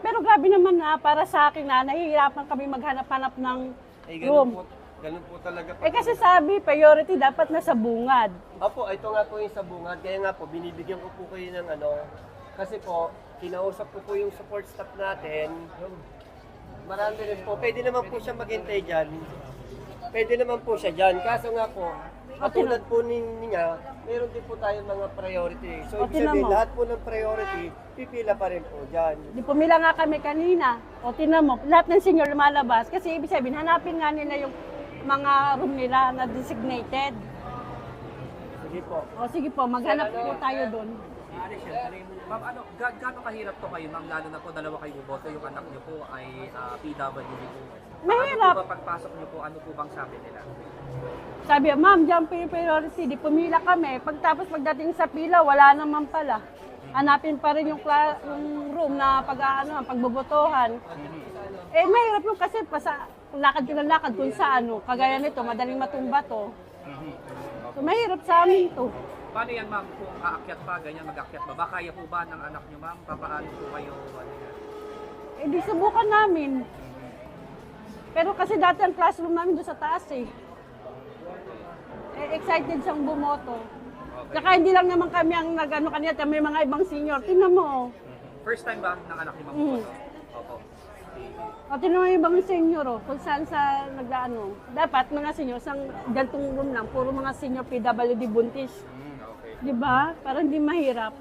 Pero grabe naman na, para sa akin na, nahihirapan kami maghanap-hanap ng Ay, room. ganun po talaga. Kasi sabi, priority dapat nasa bungad. Opo, ito nga po yung sa bungad. Kaya nga po, binibigyan ko po kayo ng ano. Kasi po, kinausap ko po yung support staff natin. Marami rin po. Pwede naman po siya maghintay dyan. Pwede naman po siya dyan. Kaso nga po, katulad po niya, meron din po tayong mga priority. So, ibig sabihin, lahat po ng priority, pipila pa rin po dyan. Di pumila nga kami kanina. O tinan mo, lahat ng senior lumalabas. Kasi ibig sabihin, hanapin nga nila yung mga room nila na designated. Sige po. O sige po, maghanap po tayo doon. Ma'am, gaano kahirap to kayo, ma'am? Lalo na po, dalawa kayo boto, yung anak niyo po ay PWD po. Mahirap. Ano po ba pagpasok niyo po, ano po bang sabi nila? Sabi, ma'am, dyan po yung priority. Di pumila kami. Pagtapos pagdating sa pila, wala naman pala. Hanapin pa rin yung room na pagbobotohan. Eh, mahirap yung kasi lakad ka ng lakad kung sa ano. Kagaya nito, madaling matumba to. So, mahirap sa amin to. Paano yan, ma'am? Kung aakyat pa, ganyan, mag-aakyat ba? Ba kaya po ba ng anak niyo, ma'am? Papaano po kayo? Ano yan? Eh, di subukan namin. Pero kasi dati ang classroom namin doon sa taas eh. Excited siyang bumoto. Saka hindi lang naman kami ang nag-ano kanina, may mga ibang senior. Tingnan mo. First time ba ng anak ni ma'am po? Opo. O tingnan mo yung ibang senior kung saan sa nag-ano. Dapat mga senior, sang gantong room lang, puro mga senior PWD buntis. Okay. Di ba? Para hindi mahirap.